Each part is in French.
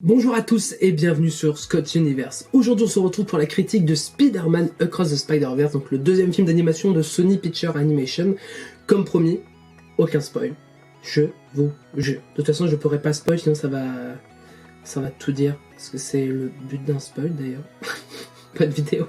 Bonjour à tous et bienvenue sur Scott Universe. Aujourd'hui on se retrouve pour la critique de Spider-Man Across the Spider-Verse, donc le deuxième film d'animation de Sony Pictures Animation. Comme promis, aucun spoil, je vous jure. De toute façon je pourrais pas spoil sinon ça va tout dire, parce que c'est le but d'un spoil d'ailleurs. Pas de vidéo.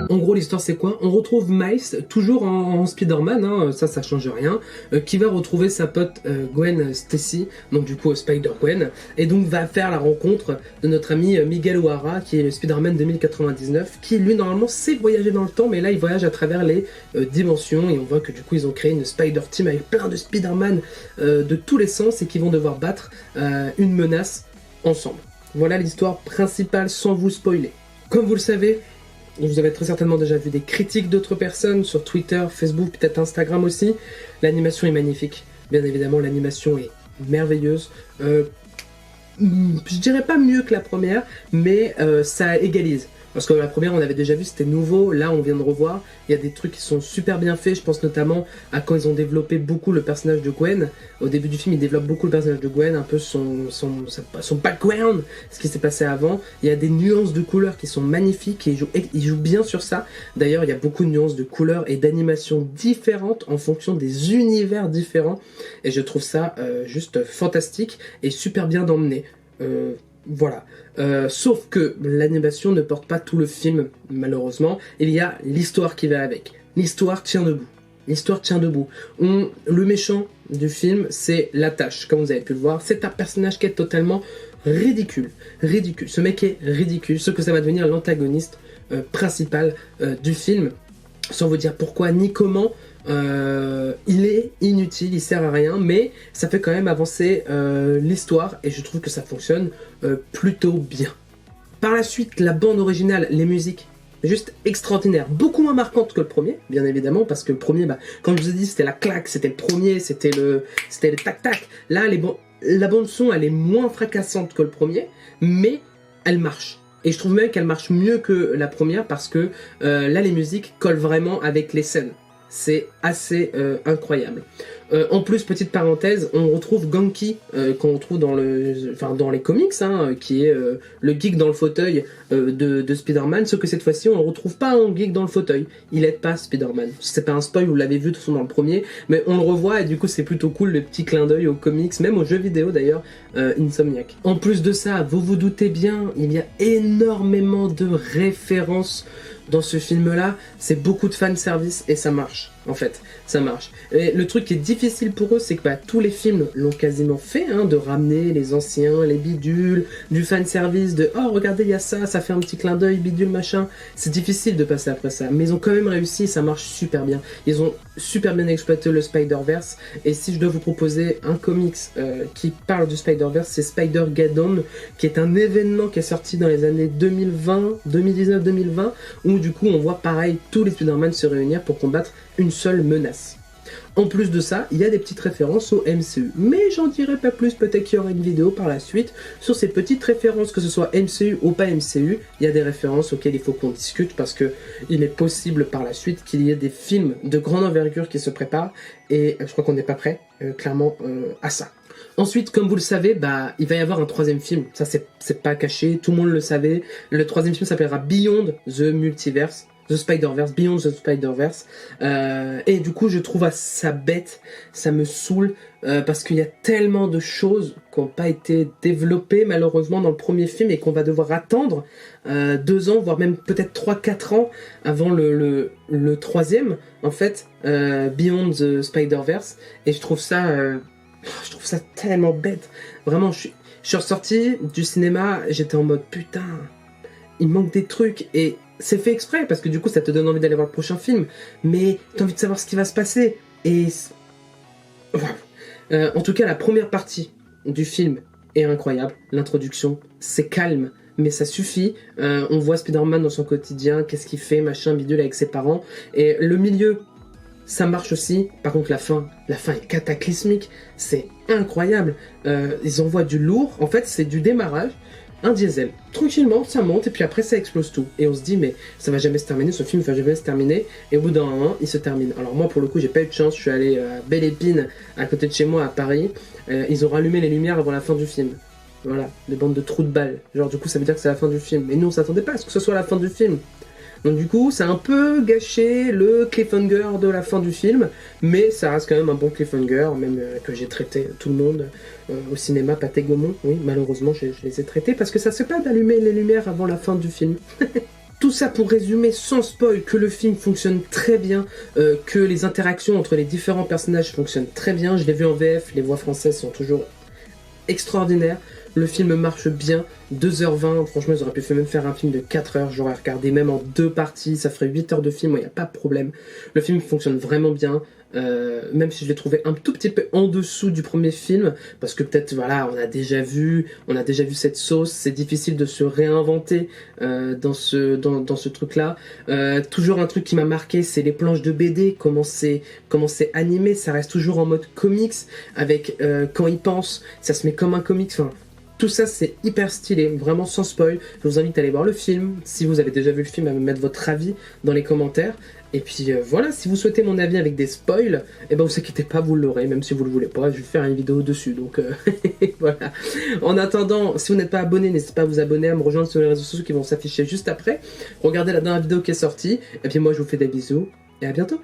En gros, l'histoire c'est quoi? On retrouve Miles, toujours en Spider-Man, hein, ça change rien, qui va retrouver sa pote Gwen Stacy, donc du coup Spider-Gwen, et donc va faire la rencontre de notre ami Miguel O'Hara, qui est le Spider-Man 2099, qui lui normalement sait voyager dans le temps, mais là il voyage à travers les dimensions, et on voit que du coup ils ont créé une Spider-Team avec plein de Spider-Man de tous les sens, et qui vont devoir battre une menace ensemble. Voilà l'histoire principale sans vous spoiler. Comme vous le savez, vous avez très certainement déjà vu des critiques d'autres personnes sur Twitter, Facebook, peut-être Instagram aussi. L'animation est magnifique. Bien évidemment, l'animation est merveilleuse. Je dirais pas mieux que la première, mais ça égalise. Parce que la première, on avait déjà vu, c'était nouveau. Là, on vient de revoir. Il y a des trucs qui sont super bien faits. Je pense notamment à quand ils ont développé beaucoup le personnage de Gwen. Au début du film, ils développent beaucoup le personnage de Gwen, un peu son background, ce qui s'est passé avant. Il y a des nuances de couleurs qui sont magnifiques et ils jouent bien sur ça. D'ailleurs, il y a beaucoup de nuances de couleurs et d'animations différentes en fonction des univers différents. Et je trouve ça juste fantastique et super bien emmené. Voilà. Sauf que l'animation ne porte pas tout le film, malheureusement. Il y a l'histoire qui va avec. L'histoire tient debout. L'histoire tient debout. Le méchant du film, c'est l'attache, comme vous avez pu le voir. C'est un personnage qui est totalement ridicule. Ridicule. Ce mec est ridicule. Ce que ça va devenir l'antagoniste principal du film. Sans vous dire pourquoi ni comment. Il est inutile, il sert à rien, mais ça fait quand même avancer l'histoire et je trouve que ça fonctionne plutôt bien. Par la suite, la bande originale, les musiques, juste extraordinaire, beaucoup moins marquante que le premier, bien évidemment, parce que le premier, comme je vous ai dit, c'était la claque, c'était le premier, c'était le tac-tac. Là, la bande son, elle est moins fracassante que le premier, mais elle marche. Et je trouve même qu'elle marche mieux que la première parce que là, les musiques collent vraiment avec les scènes. C'est assez incroyable. En plus, petite parenthèse, on retrouve Ganke qu'on retrouve dans les comics, hein, qui est le geek dans le fauteuil de Spider-Man, sauf que cette fois-ci, on ne retrouve pas un geek dans le fauteuil. Il aide pas Spider-Man. C'est pas un spoil, vous l'avez vu de toute façon dans le premier, mais on le revoit et du coup, c'est plutôt cool le petit clin d'œil aux comics, même aux jeux vidéo d'ailleurs, Insomniac. En plus de ça, vous vous doutez bien, il y a énormément de références dans ce film-là, c'est beaucoup de fanservice et ça marche, en fait, ça marche. Et le truc qui est difficile pour eux, c'est que tous les films l'ont quasiment fait, hein, de ramener les anciens, les bidules, du fanservice, de « Oh, regardez, il y a ça, ça fait un petit clin d'œil, bidule, machin ». C'est difficile de passer après ça, mais ils ont quand même réussi et ça marche super bien. Ils ont super bien exploité le Spider-Verse, et si je dois vous proposer un comics qui parle du Spider-Verse, c'est Spider-Geddon, qui est un événement qui est sorti dans les années 2019-2020, où du coup on voit pareil tous les Spider-Man se réunir pour combattre une seule menace. En plus de ça, il y a des petites références au MCU, mais j'en dirai pas plus, peut-être qu'il y aura une vidéo par la suite sur ces petites références, que ce soit MCU ou pas MCU, il y a des références auxquelles il faut qu'on discute parce que il est possible par la suite qu'il y ait des films de grande envergure qui se préparent et je crois qu'on n'est pas prêt, clairement, à ça. Ensuite, comme vous le savez, il va y avoir un troisième film, ça c'est pas caché, tout le monde le savait. Le troisième film s'appellera Beyond the Multiverse, The Spider-Verse, Beyond the Spider-Verse, et du coup je trouve ça bête, ça me saoule, parce qu'il y a tellement de choses qui n'ont pas été développées malheureusement dans le premier film et qu'on va devoir attendre 2 ans, voire même peut-être 3-4 ans avant le troisième, en fait, Beyond the Spider-Verse, et je trouve ça tellement bête, vraiment, je suis ressorti du cinéma, j'étais en mode putain, il manque des trucs, et c'est fait exprès, parce que du coup ça te donne envie d'aller voir le prochain film, mais t'as envie de savoir ce qui va se passer, et en tout cas la première partie du film est incroyable, l'introduction, c'est calme, mais ça suffit, on voit Spider-Man dans son quotidien, qu'est-ce qu'il fait, machin, bidule avec ses parents, et le milieu, ça marche aussi. Par contre la fin est cataclysmique, c'est incroyable. Ils envoient du lourd, en fait c'est du démarrage, un diesel. Tranquillement, ça monte et puis après ça explose tout. Et on se dit mais ça va jamais se terminer, ce film va jamais se terminer. Et au bout d'un moment, il se termine. Alors moi pour le coup j'ai pas eu de chance, je suis allé à Belle Épine, à côté de chez moi à Paris. Ils ont rallumé les lumières avant la fin du film. Voilà, des bandes de trous de balles. Genre du coup ça veut dire que c'est la fin du film. Et nous on s'attendait pas à ce que ce soit la fin du film. Donc du coup, ça a un peu gâché le cliffhanger de la fin du film, mais ça reste quand même un bon cliffhanger, même que j'ai traité tout le monde au cinéma, Pathé Gaumont. Oui, malheureusement, je les ai traités parce que ça se fait pas d'allumer les lumières avant la fin du film. Tout ça pour résumer sans spoil que le film fonctionne très bien, que les interactions entre les différents personnages fonctionnent très bien. Je l'ai vu en VF, les voix françaises sont toujours extraordinaire, le film marche bien, 2h20, franchement ils auraient pu même faire un film de 4h, j'aurais regardé même en 2 parties, ça ferait 8 heures de film, il n'y a pas de problème. Le film fonctionne vraiment bien, même si je l'ai trouvé un tout petit peu en dessous du premier film, parce que peut-être voilà, on a déjà vu cette sauce, c'est difficile de se réinventer dans ce truc-là. Toujours un truc qui m'a marqué, c'est les planches de BD, comment c'est animé, ça reste toujours en mode comics, avec quand il pense, ça se met comme un comics, enfin, tout ça c'est hyper stylé, vraiment sans spoil. Je vous invite à aller voir le film, si vous avez déjà vu le film, à me mettre votre avis dans les commentaires. Et puis voilà, si vous souhaitez mon avis avec des spoils, eh ben vous inquiétez pas, vous l'aurez, même si vous le voulez pas, je vais faire une vidéo dessus, donc voilà. En attendant, si vous n'êtes pas abonné, n'hésitez pas à vous abonner, à me rejoindre sur les réseaux sociaux qui vont s'afficher juste après. Regardez la dernière vidéo qui est sortie, et puis moi je vous fais des bisous, et à bientôt.